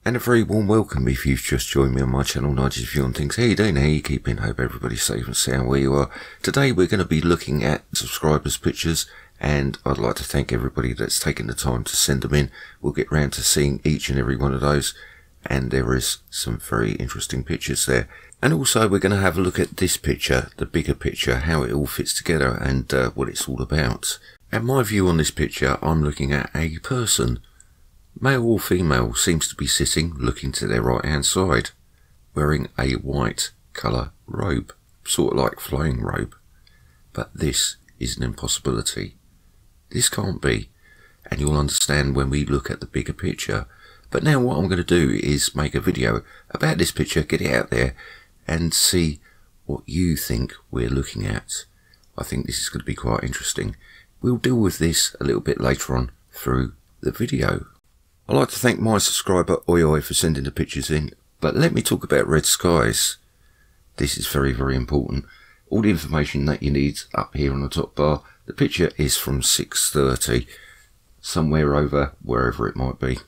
And a very warm welcome if you've just joined me on my channel, NiGe's View on Things. How you doing? How you keeping? Hope everybody's safe and sound where you are. Today we're going to be looking at subscribers' pictures, and I'd like to thank everybody that's taken the time to send them in. We'll get round to seeing each and every one of those, and there is some very interesting pictures there. And also we're going to have a look at this picture, the bigger picture, how it all fits together and what it's all about. And my view on this picture, I'm looking at a person. Male or female, seems to be sitting looking to their right hand side, wearing a white colour robe, sort of like flying robe. But this is an impossibility. This can't be, and you'll understand when we look at the bigger picture. But now what I'm going to do is make a video about this picture, get it out there and see what you think we're looking at. I think this is going to be quite interesting. We'll deal with this a little bit later on through the video. I'd like to thank my subscriber Oi for sending the pictures in, but let me talk about red skies. This is very, very important. All the information that you need up here on the top bar. The picture is from 6:30, somewhere over wherever it might be.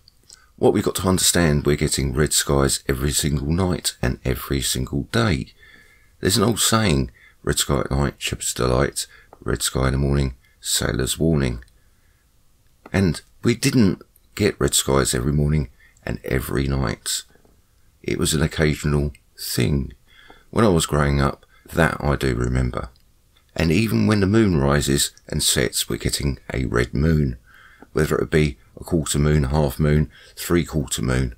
What we've got to understand, we're getting red skies every single night and every single day. There's an old saying, red sky at night, shepherd's delight, red sky in the morning, sailor's warning. And we didn't get red skies every morning and every night. It was an occasional thing. When I was growing up, that I do remember. And even when the moon rises and sets, we're getting a red moon, whether it be a quarter moon, half moon, 3/4 moon.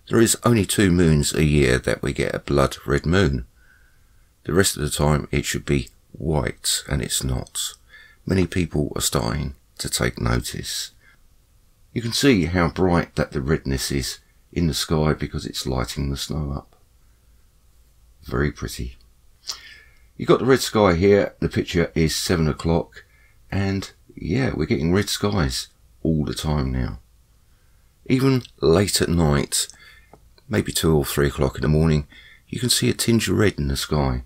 There is only 2 moons a year that we get a blood red moon. The rest of the time it should be white, and it's not. Many people are starting to take notice. You can see how bright that the redness is in the sky because it's lighting the snow up. Very pretty. You've got the red sky here. The picture is 7 o'clock, and yeah, we're getting red skies all the time now. Even late at night, maybe 2 or 3 o'clock in the morning, you can see a tinge of red in the sky.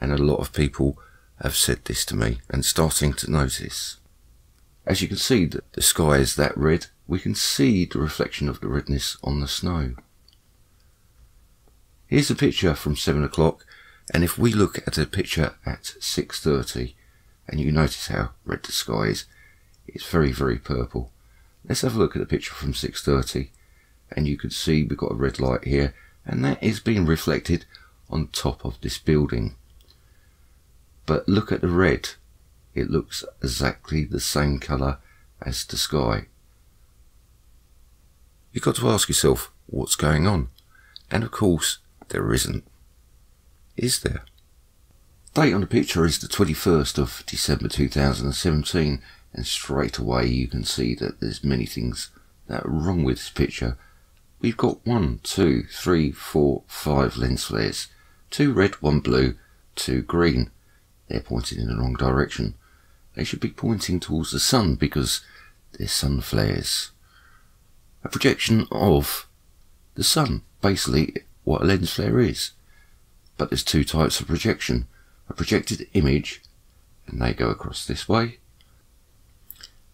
And a lot of people have said this to me and starting to notice. As you can see that the sky is that red, we can see the reflection of the redness on the snow. Here's a picture from 7 o'clock, and if we look at a picture at 6:30, and you notice how red the sky is, it's very, very purple. Let's have a look at the picture from 6:30, and you can see we've got a red light here, and that is being reflected on top of this building. But look at the red. It looks exactly the same colour as the sky. You've got to ask yourself, what's going on? And of course, there isn't. Is there? Date on the picture is the 21st of December 2017, and straight away you can see that there's many things that are wrong with this picture. We've got 1, 2, 3, 4, 5 lens flares. 2 red, 1 blue, 2 green. They're pointing in the wrong direction. They should be pointing towards the sun because they're sun flares. A projection of the sun, basically what a lens flare is. But there's 2 types of projection. A projected image, and they go across this way.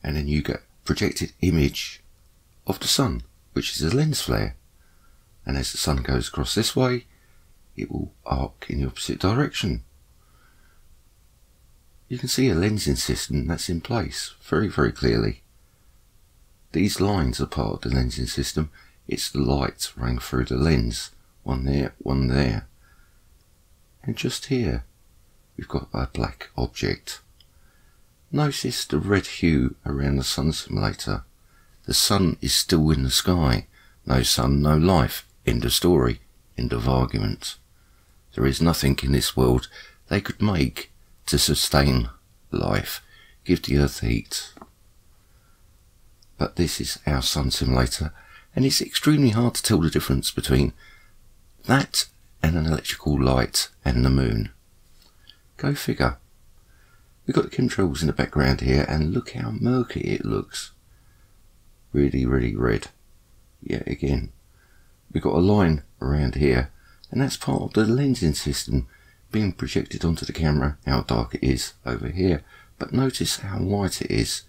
And then you get projected image of the sun, which is a lens flare. And as the sun goes across this way, it will arc in the opposite direction. You can see a lensing system that's in place very, very clearly. These lines are part of the lensing system. It's the light running through the lens. One there, one there. And just here, we've got a black object. Notice the red hue around the sun simulator. The sun is still in the sky. No sun, no life. End of story. End of argument. There is nothing in this world they could make to sustain life, give the earth heat. But this is our sun simulator, and it's extremely hard to tell the difference between that and an electrical light and the moon. Go figure. We've got the chemtrails in the background here, and look how murky it looks. Really, really red. Yet again. We've got a line around here, and that's part of the lensing system being projected onto the camera, how dark it is over here. But notice how white it is.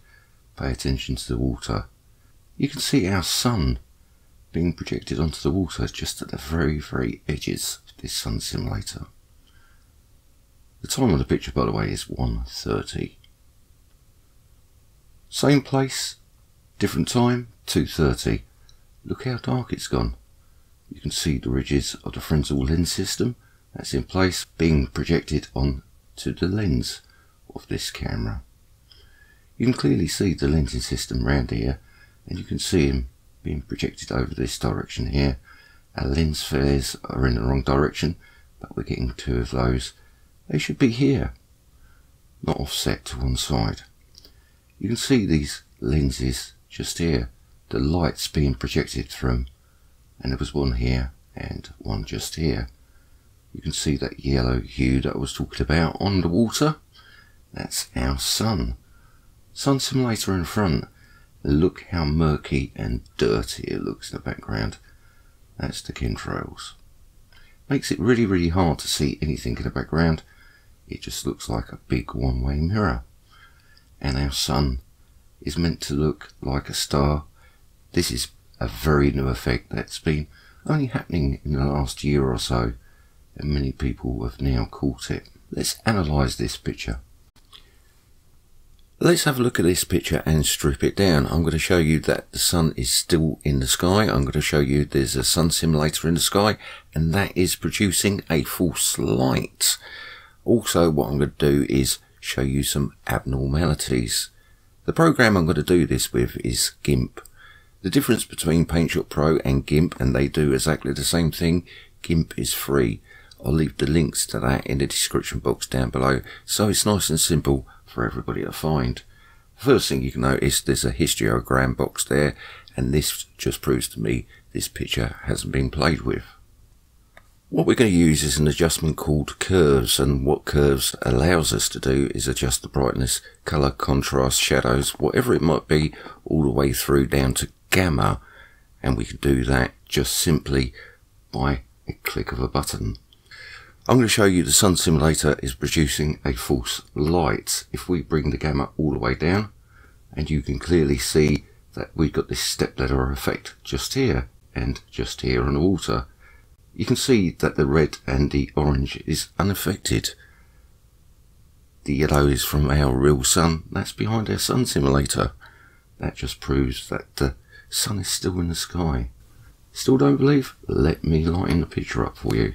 Pay attention to the water. You can see our sun being projected onto the water just at the very edges of this sun simulator. The time on the picture, by the way, is 1:30. Same place, different time, 2:30. Look how dark it's gone. You can see the ridges of the frontal lens system that's in place being projected onto the lens of this camera. You can clearly see the lensing system round here, and you can see him being projected over this direction here. Our lens flares are in the wrong direction, but we're getting two of those. They should be here, not offset to one side. You can see these lenses just here, the lights being projected through them, and there was one here and one just here. You can see that yellow hue that I was talking about on the water. That's our sun. Sun simulator in front. Look how murky and dirty it looks in the background. That's the chemtrails. Makes it really hard to see anything in the background. It just looks like a big one-way mirror. And our sun is meant to look like a star. This is a very new effect that's been only happening in the last year or so, and many people have now caught it. Let's analyse this picture. Let's have a look at this picture and strip it down. I'm going to show you that the sun is still in the sky. I'm going to show you there's a sun simulator in the sky, and that is producing a false light. Also, what I'm going to do is show you some abnormalities. The program I'm going to do this with is GIMP. The difference between PaintShop Pro and GIMP, and they do exactly the same thing, GIMP is free. I'll leave the links to that in the description box down below, so it's nice and simple for everybody to find. First thing you can notice, there's a histogram box there, and this just proves to me this picture hasn't been played with. What we're going to use is an adjustment called curves, and what curves allows us to do is adjust the brightness, colour, contrast, shadows, whatever it might be, all the way through down to gamma, and we can do that just simply by a click of a button. I'm going to show you the sun simulator is producing a false light. If we bring the gamma all the way down, and you can clearly see that we've got this stepladder effect just here and just here on the water. You can see that the red and the orange is unaffected. The yellow is from our real sun. That's behind our sun simulator. That just proves that the sun is still in the sky. Still don't believe? Let me lighten the picture up for you.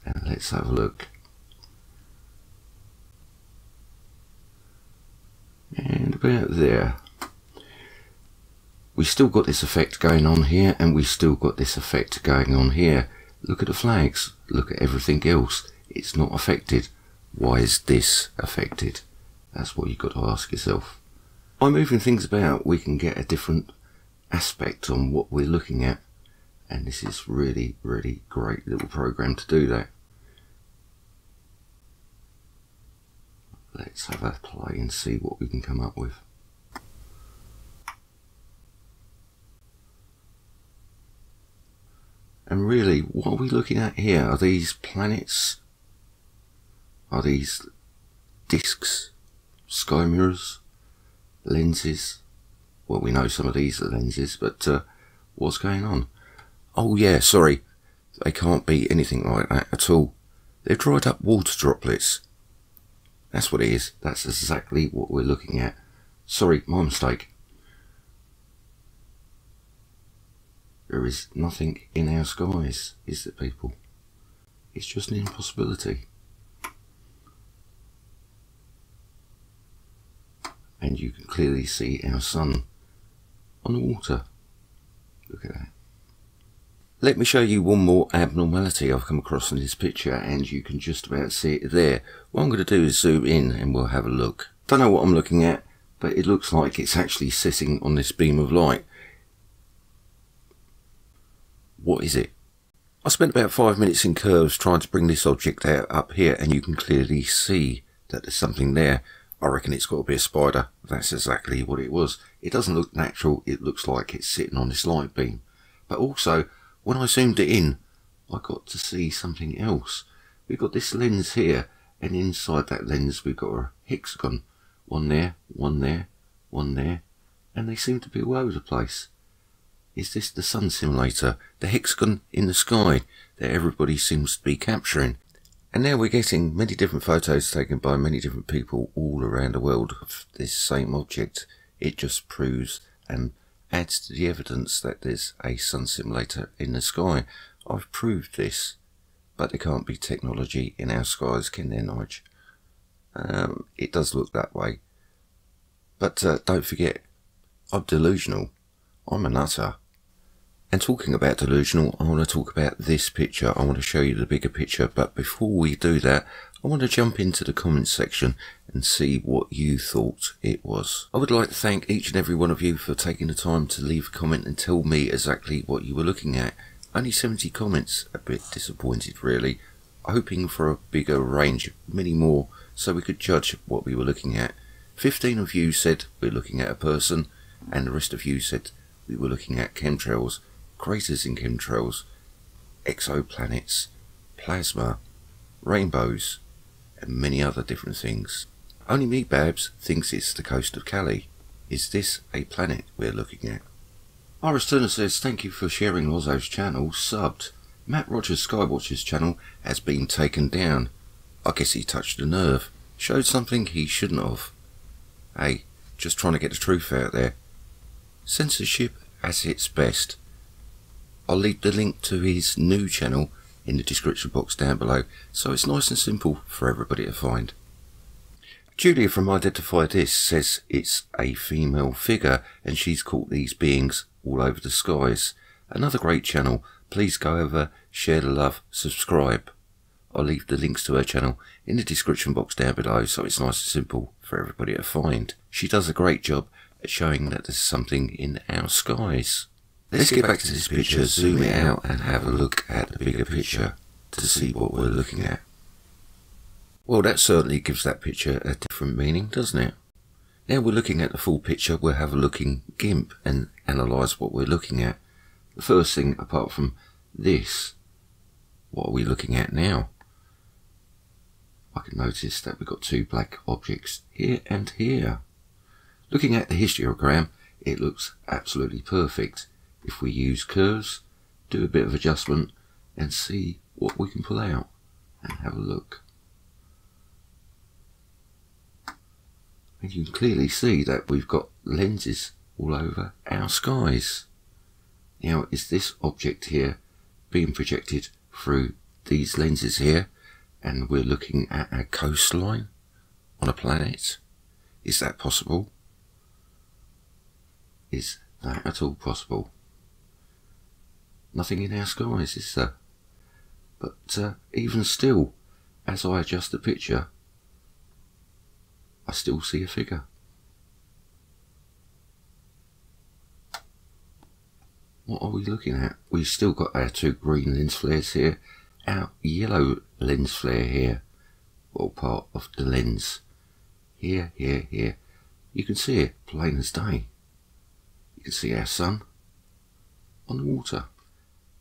And let's have a look. And about there. We still got this effect going on here, and we still got this effect going on here. Look at the flags. Look at everything else. It's not affected. Why is this affected? That's what you've got to ask yourself. By moving things about, we can get a different aspect on what we're looking at. And this is really great little program to do that. Let's have a play and see what we can come up with. And really, what are we looking at here? Are these planets? Are these discs? Sky mirrors? Lenses? Well, we know some of these are lenses, but what's going on? Oh yeah, sorry. They can't be anything like that at all. They're dried up water droplets. That's what it is. That's exactly what we're looking at. Sorry, my mistake. There is nothing in our skies, is it, people? It's just an impossibility. And you can clearly see our sun on the water. Look at that. Let me show you one more abnormality I've come across in this picture, and you can just about see it there. What I'm going to do is zoom in and we'll have a look. Don't know what I'm looking at, but it looks like it's actually sitting on this beam of light. What is it? I spent about 5 minutes in curves trying to bring this object out up here, and you can clearly see that there's something there. I reckon it's got to be a spider. That's exactly what it was. It doesn't look natural. It looks like it's sitting on this light beam. But also, when I zoomed it in, I got to see something else. We've got this lens here, and inside that lens we've got a hexagon. One there, one there, one there, and they seem to be all over the place. Is this the sun simulator, the hexagon in the sky that everybody seems to be capturing? And now we're getting many different photos taken by many different people all around the world of this same object. It just proves and adds to the evidence that there's a sun simulator in the sky. I've proved this, but there can't be technology in our skies, can there, NiGe? It does look that way. But don't forget, I'm delusional. I'm a nutter. And talking about delusional, I want to talk about this picture. I want to show you the bigger picture. But before we do that, I want to jump into the comments section and see what you thought it was. I would like to thank each and every one of you for taking the time to leave a comment and tell me exactly what you were looking at. Only 70 comments, a bit disappointed really. Hoping for a bigger range, many more, so we could judge what we were looking at. 15 of you said we're looking at a person, and the rest of you said we were looking at chemtrails, craters in chemtrails, exoplanets, plasma, rainbows, and many other different things. Only me, Babs, thinks it's the coast of Cali. Is this a planet we're looking at? Iris Turner says, thank you for sharing Lozo's channel, subbed. Matt Rogers Skywatcher's channel has been taken down. I guess he touched a nerve. Showed something he shouldn't have. Hey, just trying to get the truth out there. Censorship at its best. I'll leave the link to his new channel in the description box down below, so it's nice and simple for everybody to find. Julia from IdentifyThis says it's a female figure and she's caught these beings all over the skies. Another great channel. Please go over, share the love, subscribe. I'll leave the links to her channel in the description box down below, so it's nice and simple for everybody to find. She does a great job at showing that there's something in our skies. Let's get back to this picture, zoom it out and have a look at the bigger picture to see what we're looking at. Well, that certainly gives that picture a different meaning, doesn't it? Now we're looking at the full picture, we'll have a look in GIMP and analyse what we're looking at. The first thing, apart from this, what are we looking at now? I can notice that we've got two black objects here and here. Looking at the histogram, it looks absolutely perfect. If we use curves, do a bit of adjustment and see what we can pull out and have a look. And you can clearly see that we've got lenses all over our skies. Now, is this object here being projected through these lenses here, and we're looking at a coastline on a planet? Is that possible? Is that at all possible? Nothing in our skies, is there? But even still, as I adjust the picture, I still see a figure. What are we looking at? We've still got our two green lens flares here, our yellow lens flare here, all part of the lens. Here, here, here. You can see it plain as day. You can see our sun on the water.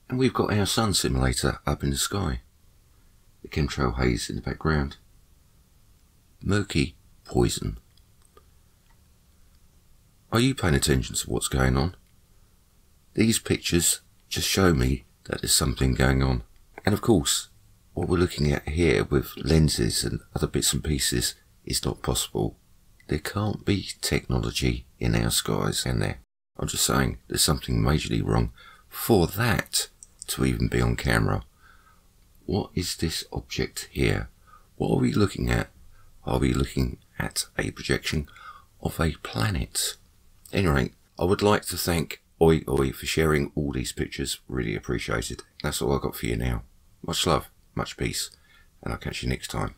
And we've got our sun simulator up in the sky. The chemtrail haze in the background. Murky poison. Are you paying attention to what's going on? These pictures just show me that there's something going on. And of course, what we're looking at here with lenses and other bits and pieces is not possible. There can't be technology in our skies, can there? I'm just saying there's something majorly wrong for that to even be on camera. What is this object here? What are we looking at? Are we looking at a projection of a planet? Anyway, I would like to thank Oi for sharing all these pictures. Really appreciated. That's all I got for you now. Much love, much peace, and I'll catch you next time.